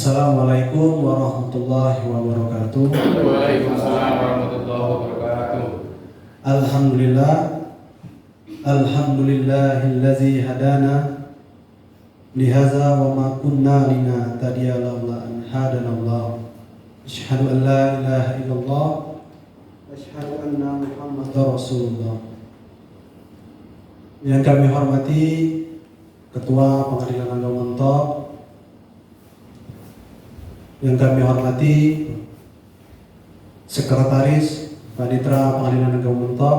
Assalamualaikum warahmatullahi wabarakatuh. Waalaikumsalam warahmatullahi wabarakatuh. Alhamdulillah, alhamdulillahillazi hadana lihaza wa ma kunna linahtadiya laula an hadana Allah. Asyhadu an la ilaha illallah wa asyhadu anna Muhammadar Rasulullah. Yang kami hormati Ketua Pengadilan Agama Mentok, yang kami hormati Sekretaris Panitera Pengadilan Agama Mentok,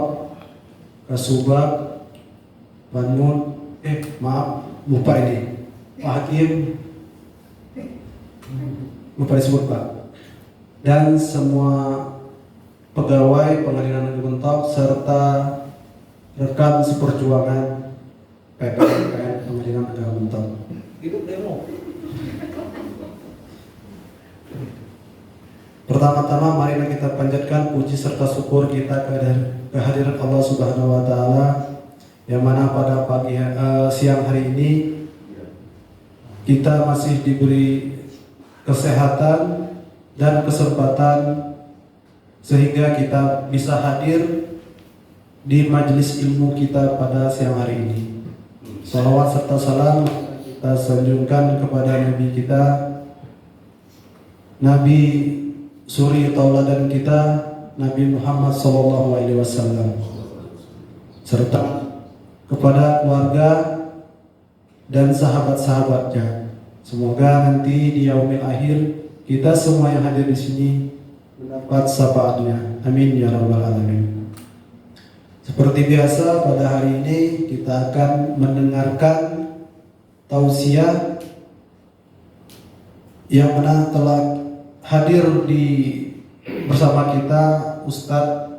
Kasubag, Banmun, lupa ini, Pak Hakim, lupa disebut Pak, dan semua pegawai Pengadilan Agama Mentok serta rekan seperjuangan PPN Pengadilan Agama Mentok. Hidup demo. Pertama-tama marilah kita panjatkan puji serta syukur kita kehadiran Allah Subhanahu wa taala yang mana pada siang hari ini kita masih diberi kesehatan dan kesempatan sehingga kita bisa hadir di majelis ilmu kita pada siang hari ini. Salawat serta salam kita sanjungkan kepada Nabi kita, Nabi suri tauladan kita, Nabi Muhammad SAW, serta kepada keluarga dan sahabat-sahabatnya. Semoga nanti di yaumil akhir kita semua yang hadir di sini mendapat syafaatnya. Amin ya rabbal alamin. Seperti biasa pada hari ini kita akan mendengarkan tausiah yang mana telah hadir bersama kita Ustadz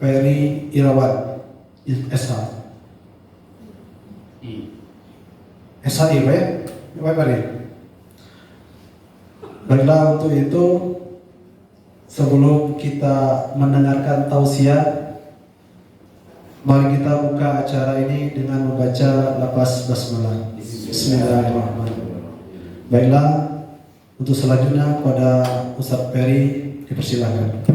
Ferry Irawan SH. SHIW, baiklah, untuk itu sebelum kita mendengarkan tausiah, mari kita buka acara ini dengan membaca lafaz basmalah. Bismillahirrahmanirrahim. Baiklah, untuk selanjutnya pada Ustadz Ferry dipersilakan.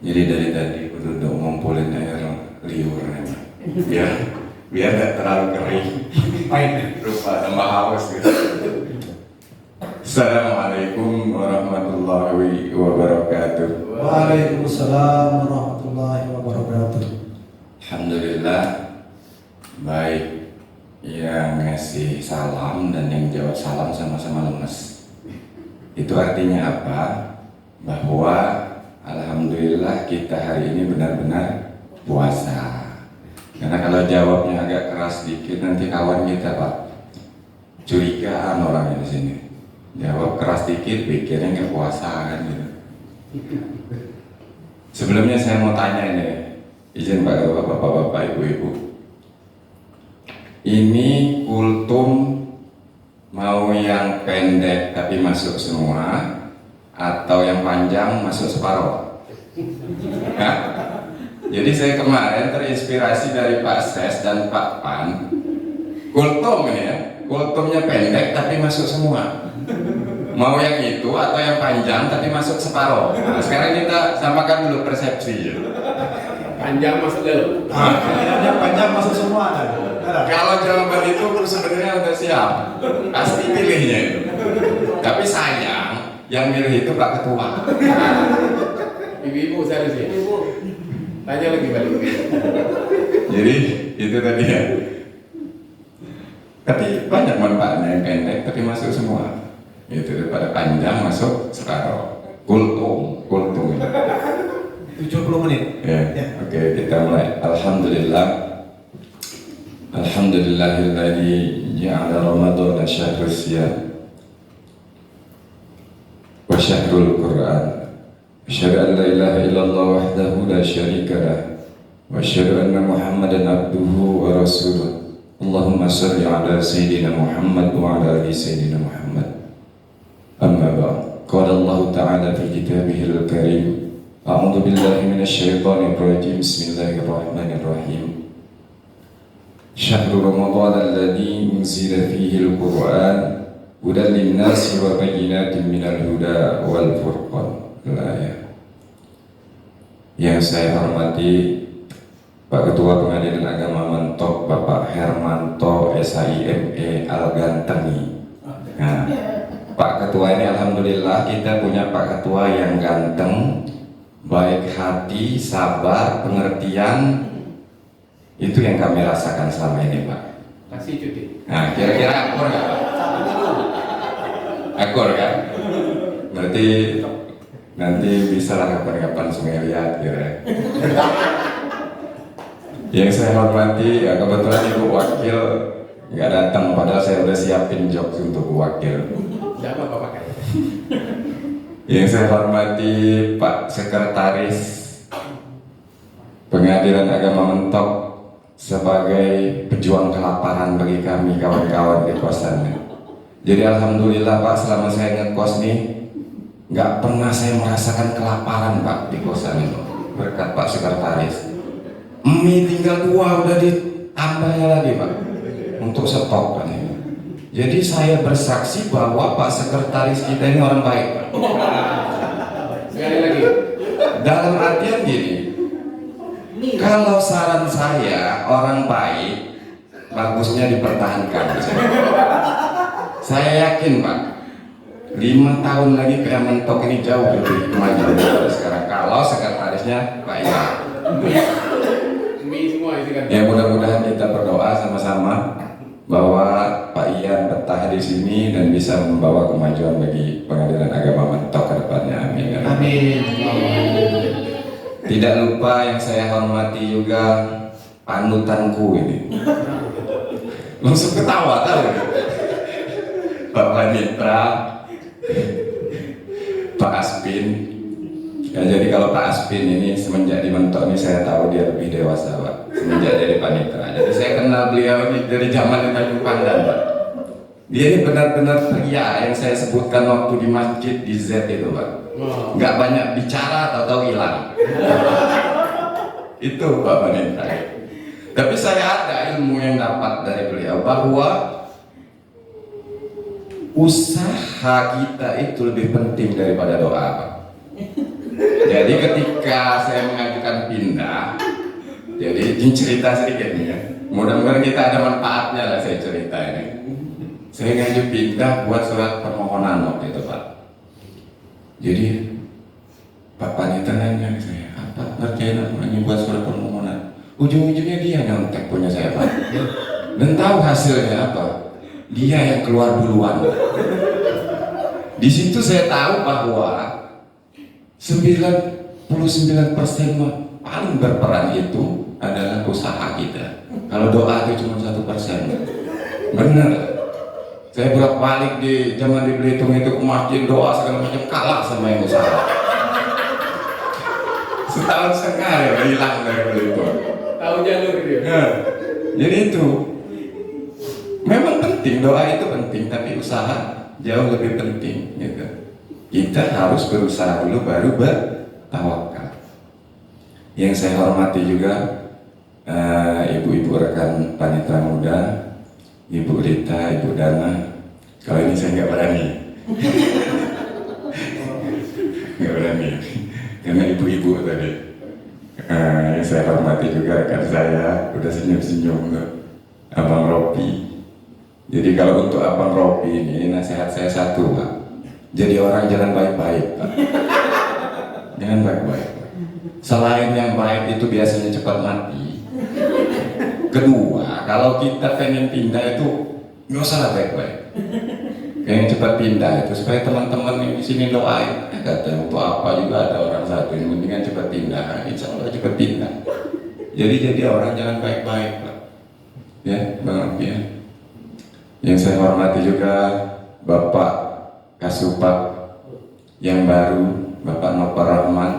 Jadi dari tadi udah ngumpulin air liur biar gak terlalu kering. Rupa tambah haus gitu. Assalamualaikum warahmatullahi wabarakatuh. Waalaikumsalam warahmatullahi wabarakatuh. Alhamdulillah, baik yang ngasih salam dan yang jawab salam sama-sama lemes. Itu artinya apa? Bahwa alhamdulillah kita hari ini benar-benar puasa. Karena kalau jawabnya agak keras dikit nanti kawan kita Pak curigaan orangnya di sini. Jawab keras dikit pikirnya nggak puasa kan gitu. Sebelumnya saya mau tanya nih, izin Pak Bapak-bapak, Ibu-ibu. Ini kultum mau yang pendek tapi masuk semua atau yang panjang masuk separuh? Nah, jadi saya kemarin terinspirasi dari Pak Ses dan Pak Pan. Kultum ini ya, kultumnya pendek tapi masuk semua. Mau yang itu atau yang panjang tapi masuk separuh? Nah, sekarang kita samakan dulu persepsi ya. Panjang masuk dulu. Yang panjang masuk semua kan? Kalau jawaban itu sebenarnya udah siap, pasti pilihnya itu. Tapi sayang, yang milih itu Pak Ketua. Ibu-ibu seharusnya. Tanya lagi balik. Jadi itu tadi ya. Tapi banyak manfaatnya yang pendek tapi masuk semua. Itu daripada panjang masuk separuh. Kultum. 70 menit. Ya. Oke, kita mulai. Alhamdulillah. Alhamdulillahilladzi ja'ala Ramadhana syahrul siyam wa syahrul Qur'an. Asyhadu an la ilaha illallah wahdahu la syarika lah wa asyhadu anna Muhammadan abduhu wa rasuluh. Allahumma shalli ala sayyidina Muhammad wa ala ali sayyidina Muhammad. Amma ba'd. Qala Allah ta'ala fi kitabihil karim. A'udzu billahi minasy syaithanir rajim. Bismillahirrahmanirrahim. Syahrul Ramadan alladzi unzila fihi al-Qur'an hudan lin-nasi wa bayyinatin minal huda wal furqan. Yang saya hormati Pak Ketua Pengadilan Agama Mentok, Bapak Hermanto SIME Al-Gantengi. Nah, Pak Ketua ini alhamdulillah kita punya Pak Ketua yang ganteng, baik hati, sabar, pengertian. Itu yang kami rasakan selama ini, Pak. Kasih cuti. Nah, kira-kira akur nggak, Pak? Akur kan? Berarti nanti bisa lah kapan-kapan Sungai lihat kira. Yang saya hormati, ya kebetulan Ibu Wakil nggak datang, padahal saya udah siapin jokes untuk Bu Wakil. Siapa Bapak pakai? Yang saya hormati Pak Sekretaris Pengadilan Agama Mentok sebagai pejuang kelaparan bagi kami kawan-kawan di kosannya. Jadi alhamdulillah Pak, selama saya ngekos nih nggak pernah saya merasakan kelaparan Pak di kosan itu, berkat Pak Sekretaris. Mie tinggal 2 udah ditambahnya lagi Pak untuk stok Pak. Jadi saya bersaksi bahwa Pak Sekretaris kita ini orang baik Pak. Sekali lagi. Dalam artian gini, kalau saran saya orang baik bagusnya dipertahankan. Saya yakin Pak, 5 tahun lagi PM Mentok ini jauh lebih maju daripada sekarang kalau sekretarisnya Pak Iwan. Mie semua itu kan. Ya mudah-mudahan kita berdoa sama-sama bahwa Pak Ian betah di sini dan bisa membawa kemajuan bagi Pengadilan Agama Mentok ke depannya. Amin. Amin. Tidak lupa yang saya hormati juga panutanku ini. Langsung ketawa tahu. Pak Panitra, Pak Aspin. Ya, jadi kalau Pak Aspin ini semenjak di Mentok ini saya tahu dia lebih dewasa Pak, semenjak jadi panitra. Jadi saya kenal beliau ini dari zaman di Tanjung Pandan Pak. Dia ini benar-benar pria yang saya sebutkan waktu di masjid di Z itu Pak. Nggak banyak bicara, tahu-tahu hilang. Itu Pak Panitra. Tapi saya ada ilmu yang dapat dari beliau bahwa usaha kita itu lebih penting daripada doa Pak. Jadi ketika saya mengajukan pindah, jadi cerita sedikit nih ya. Mudah-mudahan kita ada manfaatnya lah saya cerita ini. Saya ngaju pindah buat surat permohonan waktu itu Pak. Jadi Pak Panitra nanya saya, apa ngerjain apa ini buat surat permohonan? Ujung-ujungnya dia nyontek punya saya Pak. Dan tahu hasilnya apa? Dia yang keluar duluan. Di situ saya tahu bahwa 99% paling berperan itu adalah usaha kita. Kalau doa itu cuma 1%. Benar. Saya bolak-balik di zaman di Belitung itu ke masjid doa segala macam kalah sama yang usaha. Setahun setengah ya hilang dari Belitung. Tahu jalur dia. Nah, jadi itu memang penting, doa itu penting, tapi usaha jauh lebih penting gitu. Kita harus berusaha dulu baru bertawakal. Yang saya hormati juga ibu-ibu rekan panitra muda, Ibu Rita, Ibu Dana. Kalau ini saya nggak berani, nggak berani, karena ibu-ibu tadi. Yang saya hormati juga rekan saya, udah senyum-senyum tuh, Abang Ropi. Jadi kalau untuk Abang Ropi ini nasihat saya satu Pak. Jadi orang jangan baik-baik Pak. Jangan baik-baik. Selain yang baik itu biasanya cepat mati. Kedua, kalau kita pengen pindah itu nggak usah lah baik-baik. Pengen cepat pindah itu supaya teman-teman yang di sini doain. Kata untuk apa juga ada orang satu yang mendingan cepat pindah. Insya Allah cepat pindah. Jadi orang jangan baik-baik Pak. Ya, Bang Ropi ya. Yang saya hormati juga Bapak Kasupat yang baru, Bapak Nopar Rahman.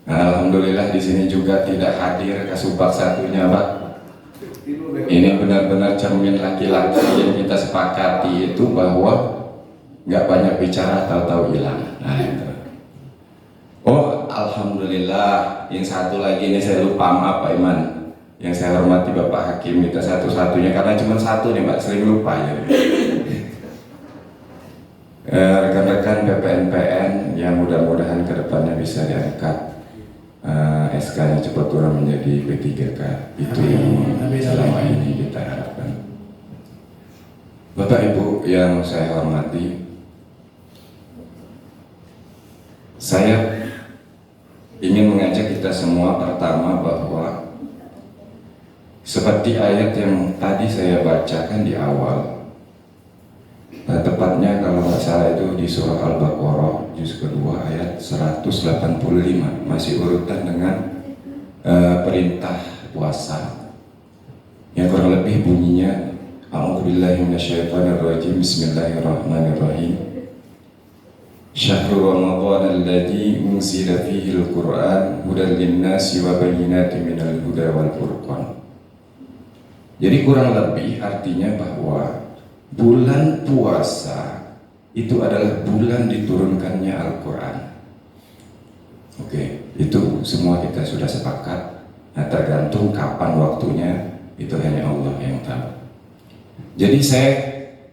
Nah, alhamdulillah di sini juga tidak hadir Kasupat satunya, Pak. Ini benar-benar cermin laki-laki yang kita sepakati itu bahwa nggak banyak bicara, tahu-tahu hilang. Nah, itu. Oh, alhamdulillah. Yang satu lagi ini saya lupa, maaf Pak Iman. yang saya hormati Bapak Hakim kita satu-satunya, karena cuma satu nih Mbak, sering lupa ya. Rekan-rekan PPNPN yang mudah-mudahan kedepannya bisa diangkat SK-nya cepat turun menjadi P3K. Itu yang selama ini kita harapkan. Bapak Ibu yang saya hormati, saya ingin mengajak kita semua pertama bahwa seperti ayat yang tadi saya bacakan di awal, tepatnya kalau nggak salah itu di surah Al-Baqarah juz kedua ayat 185, masih urutan dengan perintah puasa yang kurang lebih bunyinya A'udzubillahi minasyaitonirrajim, Bismillahirrahmanirrahim. Syahrul Ramadan alladzi unzila fihi al-Qur'an hudan lin-nasi wa bayyinatin minal huda wal furqan. Jadi kurang lebih artinya bahwa bulan puasa itu adalah bulan diturunkannya Al-Quran. Oke, itu semua kita sudah sepakat. Nah, tergantung kapan waktunya itu hanya Allah yang tahu. Jadi saya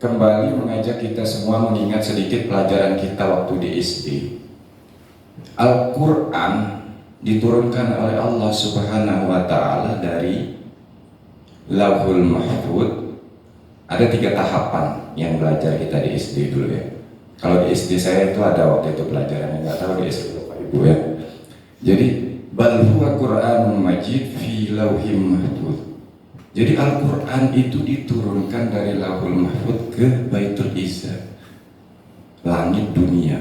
kembali mengajak kita semua mengingat sedikit pelajaran kita waktu di SD. Al-Quran diturunkan oleh Allah Subhanahu wa Ta'ala dari Lauhul Mahfud. Ada 3 tahapan yang belajar kita di SD dulu ya. Kalau di SD saya itu ada waktu itu pelajarannya, nggak tahu di SD Bapak Ibu ya. Jadi bal huwa Qur'anun Majid fi Lauhim Mahfud. Jadi Al-Quran itu diturunkan dari Lauhul Mahfud ke Baitul Izzah, langit dunia.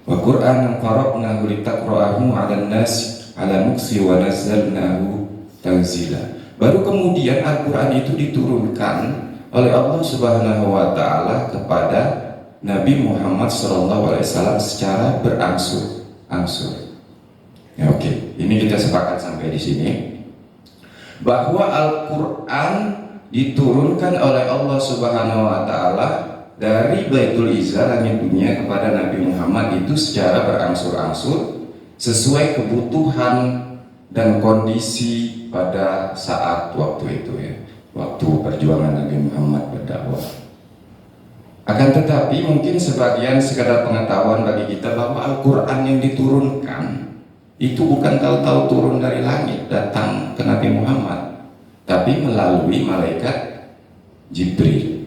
Wa Qur'anan faraqnahu litaqra'ahu 'alan nas 'ala muksi wa nazzalnahu tanzila. Baru kemudian Al-Quran itu diturunkan oleh Allah Subhanahu wa Ta'ala kepada Nabi Muhammad SAW secara berangsur-angsur. Ya, oke, ini kita sepakat sampai di sini bahwa Al-Quran diturunkan oleh Allah Subhanahu wa Ta'ala dari Baitul Izzah langit dunia kepada Nabi Muhammad itu secara berangsur-angsur sesuai kebutuhan dan kondisi pada saat waktu itu ya, waktu perjuangan Nabi Muhammad berdakwah. Akan tetapi mungkin sebagian sekadar pengetahuan bagi kita bahwa Al-Quran yang diturunkan itu bukan tahu-tahu turun dari langit datang ke Nabi Muhammad, tapi melalui malaikat Jibril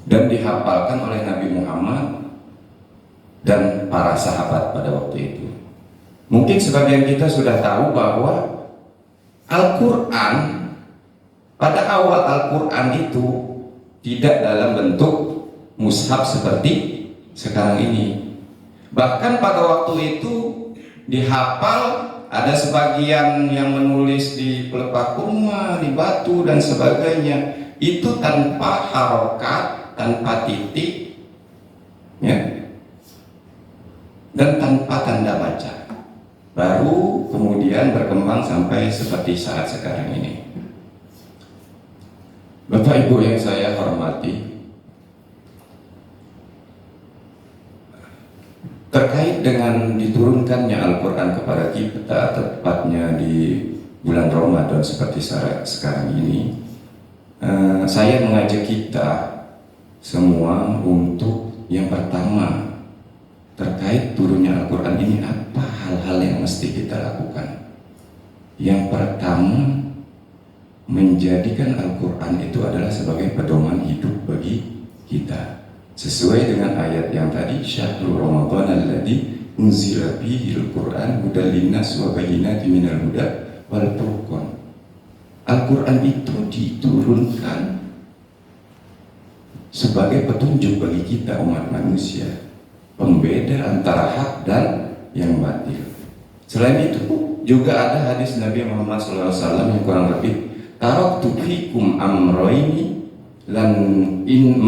dan dihafalkan oleh Nabi Muhammad dan para sahabat pada waktu itu. Mungkin sebagian kita sudah tahu bahwa Al-Quran, pada awal Al-Quran itu tidak dalam bentuk mushaf seperti sekarang ini. Bahkan pada waktu itu dihafal, ada sebagian yang menulis di pelepah kurma, di batu dan sebagainya, itu tanpa harokat, tanpa titik ya, dan tanpa tanda baca. Baru kemudian berkembang sampai seperti saat sekarang ini. Bapak Ibu yang saya hormati, terkait dengan diturunkannya Al-Quran kepada kita, tepatnya di bulan Ramadan seperti sekarang ini, saya mengajak kita semua untuk yang pertama, terkait turunnya Al-Quran ini, apa hal-hal yang mesti kita lakukan? Yang pertama, menjadikan Al-Quran itu adalah sebagai pedoman hidup bagi kita, sesuai dengan ayat yang tadi, Syahrul Ramadan alladzi unzila fihi al-Qur'an hudan linnas wa bayyinatin minal huda wal furqan. Al-Quran itu diturunkan sebagai petunjuk bagi kita umat manusia, pembeda antara hak dan yang batil. Selain itu juga ada hadis Nabi Muhammad SAW yang kurang lebih, taraktu fikum amroini lan in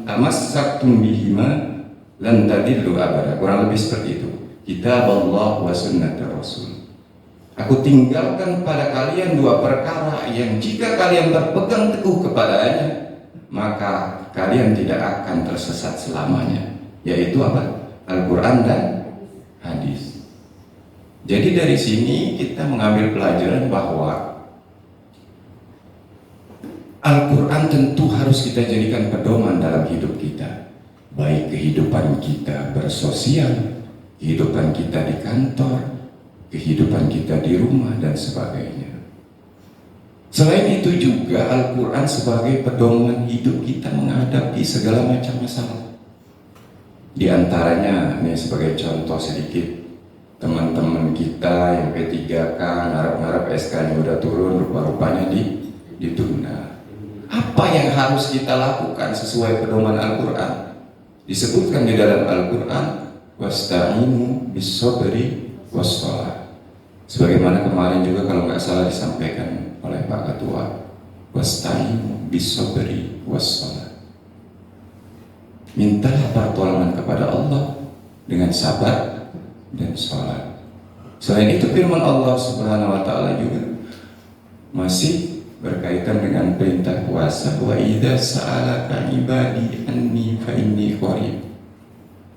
tamassaktum bihima lan tadillu abada. Kurang lebih seperti itu. Kitab Allah wa sunnat Rasul. Aku tinggalkan pada kalian 2 perkara yang jika kalian berpegang teguh kepadanya, maka kalian tidak akan tersesat selamanya. Yaitu apa? Al-Quran dan hadis. Jadi dari sini kita mengambil pelajaran bahwa Al-Quran tentu harus kita jadikan pedoman dalam hidup kita, baik kehidupan kita bersosial, kehidupan kita di kantor, kehidupan kita di rumah, dan sebagainya. Selain itu juga Al-Quran sebagai pedoman hidup kita menghadapi segala macam masalah. Di antaranya, ini sebagai contoh sedikit, teman-teman kita yang P3K ngarep-ngarep SK-nya udah turun, rupa-rupanya ditunda. Apa yang harus kita lakukan sesuai pedoman Al-Quran? Disebutkan di dalam Al-Quran, wasta'inu bis-sabri was-shalah. Sebagaimana kemarin juga kalau nggak salah disampaikan oleh Pak Ketua, wasta'inu bis-sabri was-shalah. Mintalah pertolongan kepada Allah dengan sabar dan sholat. Selain itu firman Allah Subhanahu wa taala juga masih berkaitan dengan perintah puasa, wa idza sa'alaka ibadi anni fa inni qarib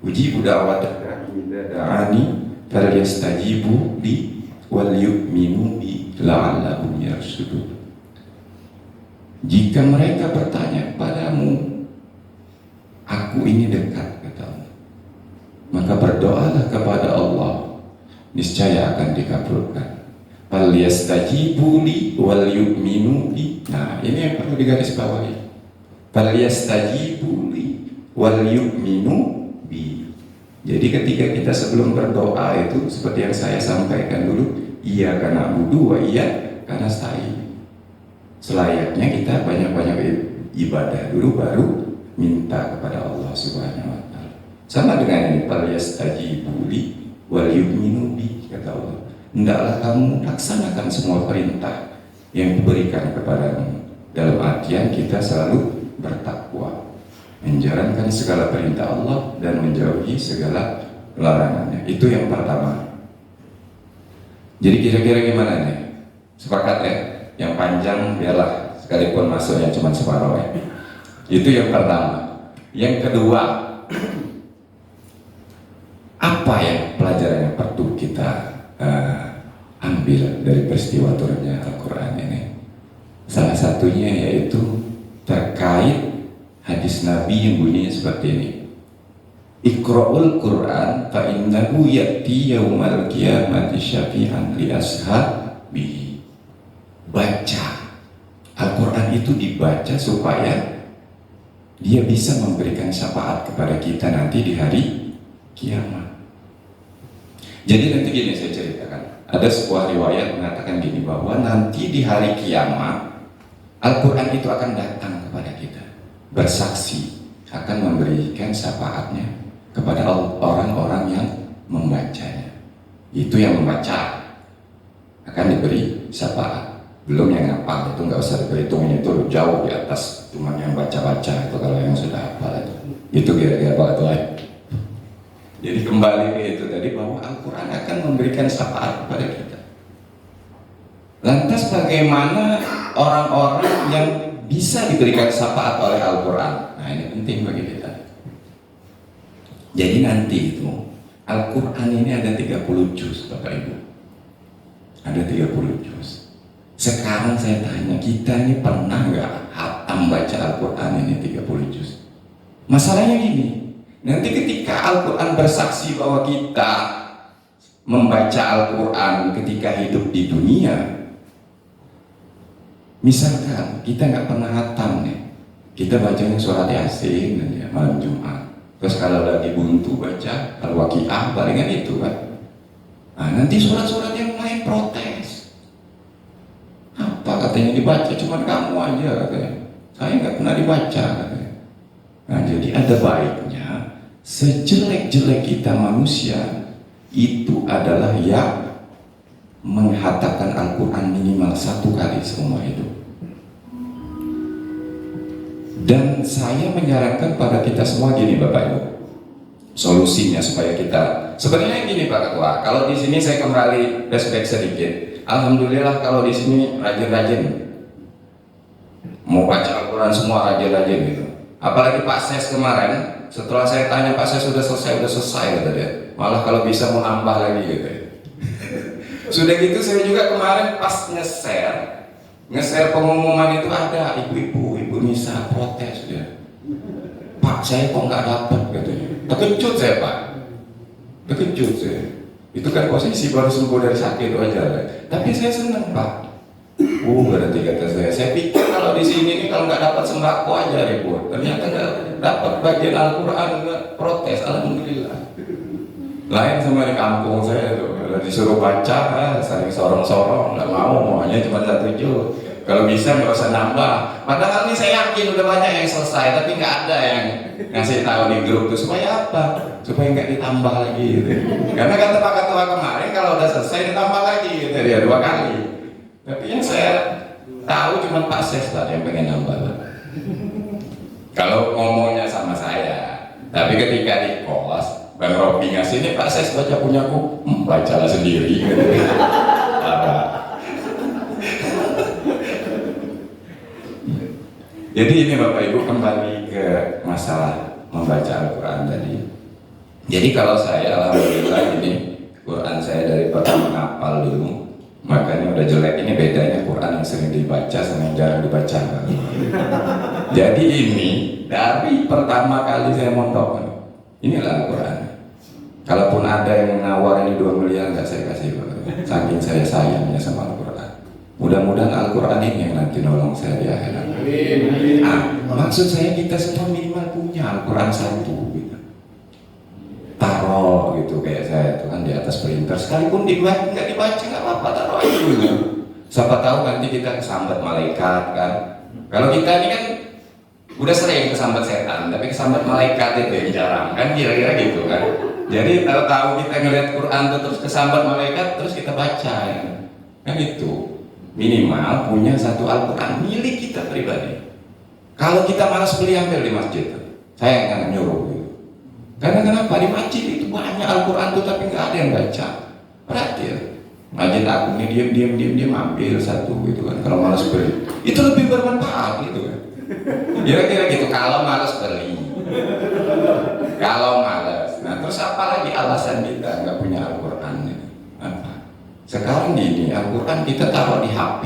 ujibu da'wataka idza da'ani falyastajibu li wal yu'minu bi la'allahum yarshudun. Jika mereka bertanya padamu, aku ini dekat, kata Allah, maka berdoalah kepada Allah, niscaya akan dikabulkan. Falyastajibu li wal yu'minu bi. Nah, ini yang perlu digarisbawahi. Falyastajibu li wal yu'minu bi. Jadi ketika kita sebelum berdoa itu seperti yang saya sampaikan dulu, iya karena na'budu wa iya karena nasta'in. Selayaknya kita banyak-banyak ibadah dulu baru minta kepada Allah Subhanahu wa taala. Sama dengan ini, falyastajibu li wal yu'minu bi, kata Allah. Hendaklah kamu laksanakan semua perintah yang diberikan kepadamu. Dalam artian kita selalu bertakwa, menjalankan segala perintah Allah dan menjauhi segala larangannya. Itu yang pertama. Jadi kira-kira gimana nih? Sepakat ya? Yang panjang biarlah sekalipun masuknya cuma separuh ya. Itu yang pertama. Yang kedua, apa yang pelajaran yang perlu kita ambil dari peristiwa turunnya Al-Quran ini? Salah satunya yaitu terkait hadis Nabi yang bunyinya seperti ini, Iqra'ul Quran fa innahu ya'ti yaumal qiyamati syafi'an li ashabihi. Baca Al-Quran itu dibaca supaya dia bisa memberikan syafaat kepada kita nanti di hari kiamat. Jadi nanti gini saya ceritakan, ada sebuah riwayat mengatakan gini, bahwa nanti di hari kiamat Al-Quran itu akan datang kepada kita, bersaksi, akan memberikan syafaatnya kepada orang-orang yang membacanya. Itu yang membaca akan diberi syafaat, belum yang hafal, itu nggak usah diperhitungin, itu jauh di atas cuma yang baca-baca itu. Kalau yang sudah hafal itu kira-kira apa itu. Jadi kembali ke itu tadi, bahwa Al-Quran akan memberikan syafaat kepada kita. Lantas bagaimana orang-orang yang bisa diberikan syafaat oleh Al-Quran? Nah, ini penting bagi kita. Jadi nanti itu Al-Quran ini ada 30 juz, Bapak Ibu. Ada 30 juz. Sekarang saya tanya, kita ini pernah nggak hatam baca Al-Quran ini 30 juz? Masalahnya gini, nanti ketika Al-Quran bersaksi bahwa kita membaca Al-Quran ketika hidup di dunia, misalkan kita nggak pernah hatam nih, kita bacanya surat Yasin ya, malam Jumat, terus kalau lagi buntu baca Al-Waqi'ah, palingan itu kan. Nah, nanti surat-surat yang lain protes, apa katanya dibaca cuma kamu aja, katanya saya nggak pernah dibaca, katanya. Nah, jadi ada baiknya sejelek-jelek kita manusia itu adalah yang menghatamkan Al-Quran minimal 1 kali seumur hidup. Dan saya menyarankan pada kita semua gini, Bapak Ibu, solusinya supaya kita sebenarnya gini Pak Ketua. Kalau di sini saya kembali flashback sedikit. Alhamdulillah kalau di sini rajin-rajin mau baca Al-Quran semua, rajin-rajin gitu. Apalagi Pak Ses kemarin, setelah saya tanya Pak Ses sudah selesai kata dia. Malah kalau bisa mau nambah lagi gitu ya. Sudah gitu saya juga kemarin pas nge-share pengumuman itu ada ibu Nisa protes dia. Pak, saya kok nggak dapat katanya. Terkejut saya Pak. Terkejut saya. Itu kan posisi baru sembuh dari sakit aja. Tapi saya senang Pak. Berarti kata saya pikir kalau di sini nih kalau nggak dapat sembako aja ribut. Ternyata nggak dapat bagian Al-Quran, nggak protes. Alhamdulillah. Lain sama di kampung saya tuh. Kalau disuruh baca, saling sorong-sorong, nggak maunya cuma 1 juz. Kalau bisa nggak usah nambah. Padahal ini saya yakin udah banyak yang selesai, tapi nggak ada yang ngasih tahu di grup tuh supaya apa? Supaya nggak ditambah lagi gitu. Karena kata Pak Ketua kemarin kalau udah selesai ditambah lagi gitu ya 2 kali. Tapi yang saya tahu cuma Pak Ses lah yang pengen nambah. Kalau ngomongnya sama saya, tapi ketika di kos Bang Robi ngasih ini Pak Ses baca punyaku, bacalah sendiri gitu. Jadi ini Bapak Ibu kembali ke masalah membaca Al-Quran tadi. Jadi kalau saya alhamdulillah ini Quran saya dari pertama ngapal dulu, makanya udah jelek. Ini bedanya Quran yang sering dibaca sama yang jarang dibaca. Jadi ini dari pertama kali saya mondok, inilah Al-Quran. Kalaupun ada yang nawarin 2 miliar nggak saya kasih, saking saya sayangnya sama Al-Quran. Mudah-mudahan Al-Quran ini yang nanti nolong saya di akhirat. Maksud saya kita semua minimal punya Al-Quran 1 gitu. Taruh gitu kayak saya itu kan di atas printer. Sekalipun nggak dibaca nggak apa-apa, taruh aja dulu. Siapa tahu nanti kita kesambat malaikat kan. Kalau kita ini kan udah sering kesambat setan, tapi kesambat malaikat itu yang jarang kan, kira-kira gitu kan. Jadi kalau tahu kita ngeliat Quran itu terus kesambat malaikat terus kita baca ya. Kan itu. Minimal punya 1 Al-Quran milik kita pribadi. Kalau kita malas beli, ambil di masjid, saya nggak nyuruh gitu. Karena kenapa? Di masjid itu banyak Al-Quran tuh tapi nggak ada yang baca. Perhatian, masjid aku ini diam ambil 1 gitu kan. Kalau malas beli, itu lebih bermanfaat gitu kan. Kira-kira gitu. Kalau malas beli, kalau malas, nah terus apa lagi alasan kita nggak punya Al-Quran gitu? Apa? Sekarang ini Al-Quran kita taruh di HP,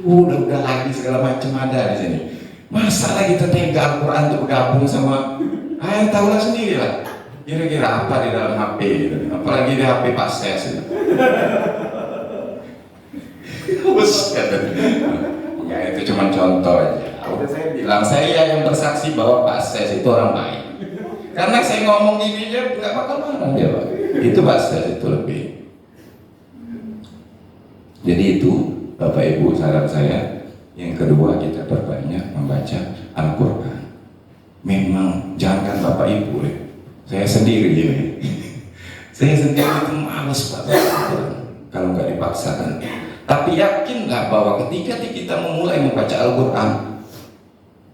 udah lagi segala macam ada di sini. Masa lagi kita tega Al-Quran untuk bergabung sama, tahulah sendiri lah. Kira-kira apa di dalam HP gitu. Apalagi di HP Pak Ses itu. Ya itu cuma contoh aja. Udah saya bilang, saya yang bersaksi bahwa Pak Ses itu orang baik. Karena saya ngomong gini aja nggak bakal marah dia Pak. Itu Pak Ses itu lebih. Jadi itu Bapak Ibu saran saya. Yang kedua kita perbanyak membaca Al-Quran. Memang jangan Bapak Ibu saya sendiri ini. Saya sendiri itu males baca Al-Quran kalau nggak dipaksakan. Tapi yakinlah bahwa ketika kita memulai membaca Al-Quran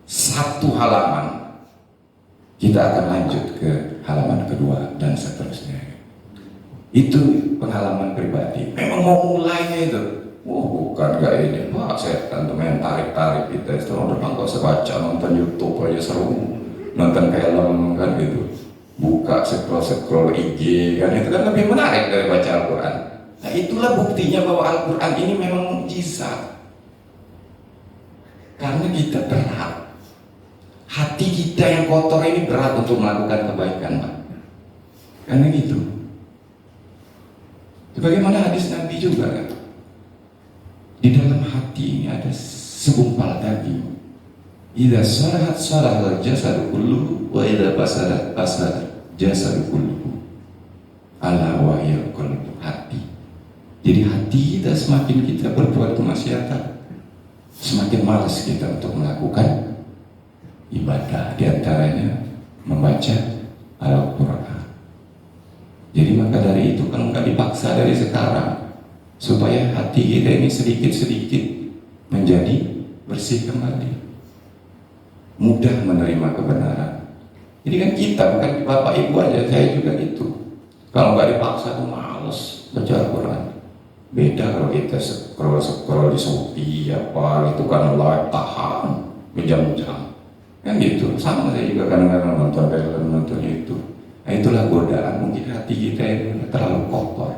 1 halaman, kita akan lanjut ke halaman kedua dan seterusnya. Itu pengalaman pribadi. Memang mau mulainya itu, bukan kayak ini Pak setan tuh main tarik-tarik kita. Setelah udah nggak usah baca, nonton YouTube aja seru, nonton film kan gitu, buka scroll IG kan, itu kan lebih menarik dari baca Al-Quran. Nah itulah buktinya bahwa Al-Quran ini memang mukjizat. Karena kita berat, hati kita yang kotor ini berat untuk melakukan kebaikan Pak. Karena gitu. Sebagaimana hadis Nabi juga kan, di dalam hati ini ada segumpal daging. Idza salahat salahal jasadu kulluhu wa idza fasadat fasada jasadu kulluhu. Ala wa hiya qalbu, hati. Jadi hati kita semakin kita berbuat kemaksiatan, semakin malas kita untuk melakukan ibadah, diantaranya membaca Al-Quran. Jadi maka dari itu kalau nggak dipaksa dari sekarang, supaya hati kita ini sedikit-sedikit menjadi bersih kembali, mudah menerima kebenaran. Jadi kan kita, bukan Bapak Ibu aja, saya juga gitu. Kalau nggak dipaksa tuh males baca Al-Quran. Beda kalau kita scroll di Shopee apa itu kan live tahan berjam-jam kan gitu. Sama saya juga kadang-kadang nonton film, nonton itu. Nah itulah godaan, mungkin hati kita ini terlalu kotor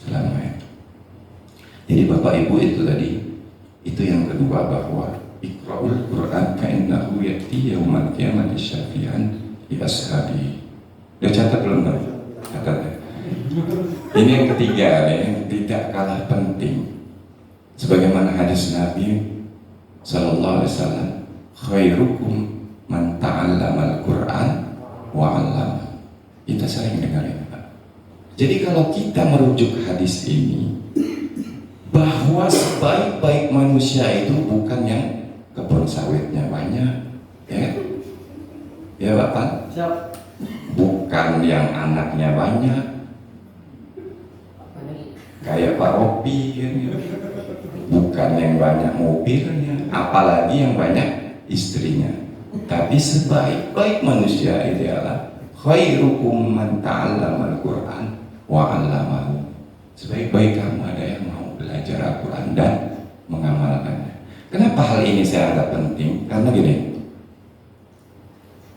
selama Jadi Bapak Ibu itu tadi, itu yang kedua bahwa Iqra'ul Qur'an ka'innahu ya'ti yaumal qiyamati syafi'an li ashabi. Udah catat belum Pak? Catat ya. Ini yang ketiga yang tidak kalah penting. Sebagaimana hadis Nabi sallallahu alaihi wasallam, khairukum man ta'allama al-Qur'an wa 'allama. Kita sering dengar ini Pak. Jadi kalau kita merujuk hadis ini, bahwa sebaik-baik manusia itu bukan yang kebun sawitnya banyak, ya Bapak, bukan yang anaknya banyak, kayak Pak Ropi, bukan yang banyak mobilnya, apalagi yang banyak istrinya. Tapi sebaik-baik manusia itu adalah khairukum man ta'allama al-Qur'an wa 'allamahu. Sebaik-baik kamu ada yang mau belajar Al-Quran dan mengamalkannya. Kenapa hal ini saya anggap penting? Karena gini,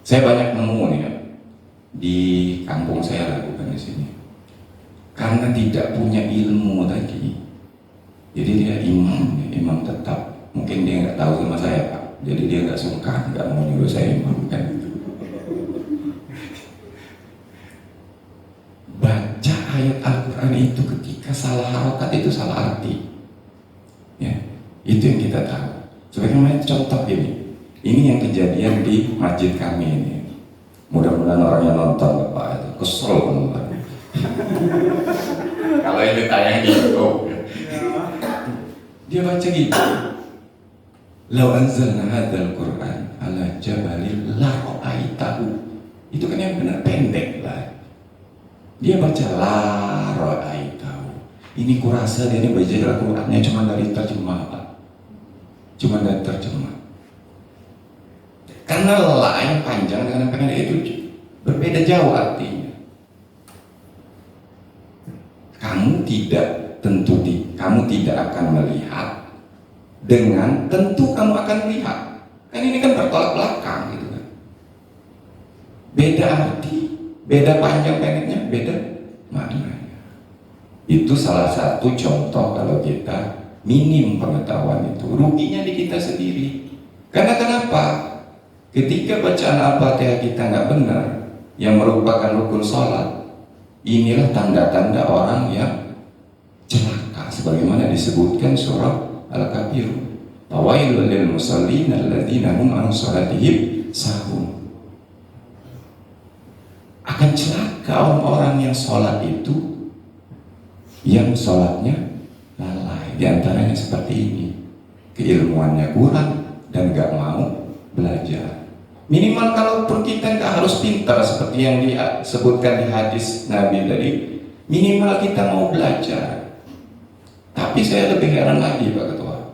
saya banyak nemu nih ya, di kampung saya lah, bukan di sini. Karena tidak punya ilmu tadi, jadi dia imam tetap. Mungkin dia nggak tahu sama saya Pak, jadi dia nggak suka, nggak mau nyuruh saya imam kan. Baca ayat Al-Quran itu ketika salah harokat itu salah arti, ya, itu yang kita tahu. Sebagaimana contoh ini yang kejadian di masjid kami ini. Mudah-mudahan orang yang nonton Bapak itu kesel teman-teman. Kalau ini tayang di YouTube, dia baca gitu. Lau anzalna hadzal Qur'an ala jabalil la ra'aitahu. Itu kan yang benar pendek lah. Dia baca la ra'aitahu. Ini kurasa dia ini baca Al-Qur'annya cuma dari terjemah Pak. Cuma dari terjemah. Karena la yang panjang dengan yang pendek itu berbeda jauh artinya. Kamu tidak akan melihat dengan tentu kamu akan melihat. Kan ini kan bertolak belakang gitu kan. Beda arti, beda panjang pendeknya, beda maknanya. Itu salah satu contoh kalau kita minim pengetahuan itu, ruginya di kita sendiri. Karena kenapa? Ketika bacaan Al-Fatihah kita nggak benar, yang merupakan rukun sholat, inilah tanda-tanda orang yang celaka, sebagaimana disebutkan surah Al-Kafirun. Fawailul lil musallin alladzina hum an sholatihim sahun. Akan celaka orang-orang yang sholat itu, yang sholatnya lalai. Di antaranya seperti ini, keilmuannya kurang dan gak mau belajar. Minimal kalaupun kita nggak harus pintar seperti yang disebutkan di hadis Nabi tadi, minimal kita mau belajar. Tapi saya lebih heran lagi Pak Ketua,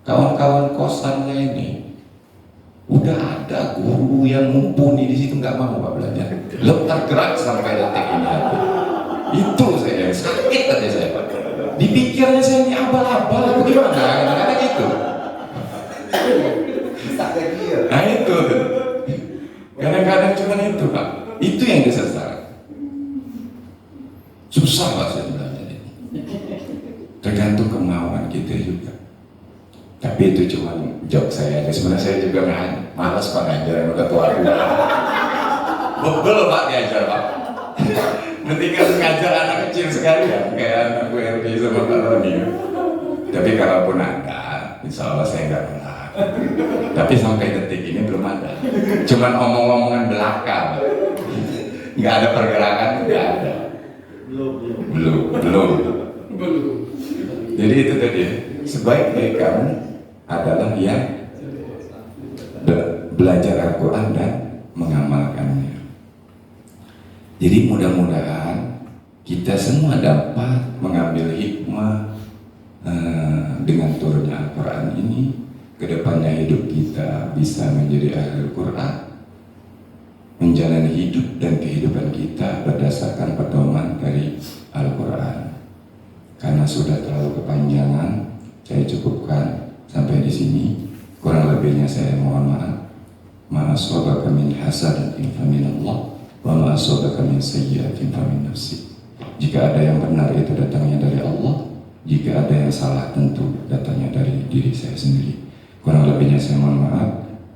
kawan-kawan kosannya ini udah ada guru yang mumpuni di situ nggak mau Pak belajar. Lo tergerak sampai detik ini. Itu saya sakit aja saya Pak. Dipikirnya saya ini abal-abal atau gimana? Kadang-kadang gitu. Nah itu. Kadang-kadang cuma itu Pak. Itu yang disesat. Susah Pak saya belajar ini. Tergantung kemauan kita juga. Tapi itu cuma joke saya aja. Sebenarnya saya juga malas Pak ngajar yang udah tua. Bebel Pak diajar Pak. Nanti kan ngajar anak kecil sekali ya, kayak anak Bu Erdi sama Pak Roni. Tapi kalaupun ada, insya Allah saya nggak menolak. Tapi sampai detik ini belum ada. Cuman omong-omongan belaka. Nggak ada pergerakan, nggak ada. Belum. Jadi itu tadi. Sebaik-baik kamu adalah yang belajar Al-Quran dan mengamalkannya. Jadi mudah-mudahan kita semua dapat mengambil hikmah dengan turunnya Al-Quran ini. Kedepannya hidup kita bisa menjadi ahli Al-Quran, menjalani hidup dan kehidupan kita berdasarkan pedoman dari Al-Quran. Karena sudah terlalu kepanjangan, saya cukupkan sampai di sini. Kurang lebihnya saya mohon maaf. Ma asabaka min hasanatin faminallah wa ma asabaka min sayyi'atin famin nafsi. Jika ada yang benar itu datangnya dari Allah, Jika ada yang salah tentu datanya dari diri saya sendiri. Kurang lebihnya saya mohon maaf.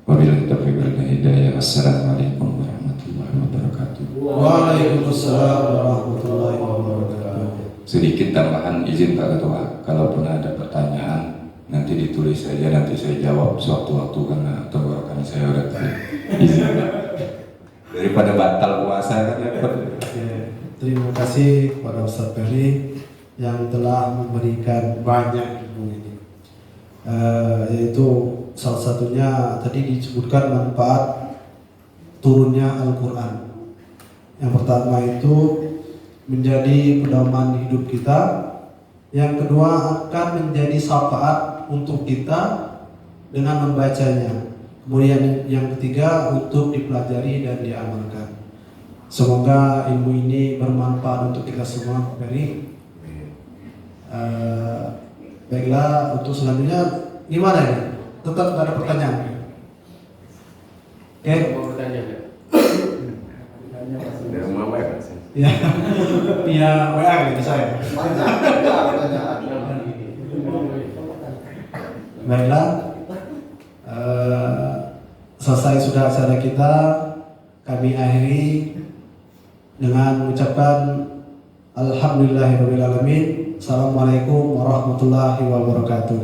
Wabillahi taufiq wal hidayah. Wassalamualaikum warahmatullahi wabarakatuh. Waalaikumsalam warahmatullahi wabarakatuh. Sedikit tambahan izin Pak Ketua, kalaupun ada pertanyaan nanti ditulis saja, nanti saya jawab sewaktu-waktu karena tenggorokan saya udah izin. Daripada batal puasa kan repot. Oke, terima kasih kepada Ustaz Ferry yang telah memberikan banyak ilmu ini. Yaitu salah satunya tadi disebutkan manfaat turunnya Al-Quran. Yang pertama itu menjadi pedoman hidup kita. Yang kedua akan menjadi syafaat untuk kita dengan membacanya. Kemudian yang ketiga untuk dipelajari dan diamalkan. Semoga ilmu ini bermanfaat untuk kita semua. Ferry. Baiklah, untuk selanjutnya gimana ini? Tetap ada pertanyaan. Oke. Mau bertanya nggak? Dari mama ya Pak? Ya, via WA gitu saya. Baiklah, selesai sudah acara kita. Kami akhiri dengan mengucapkan Alhamdulillahirrahmanirrahim. Assalamualaikum warahmatullahi wabarakatuh.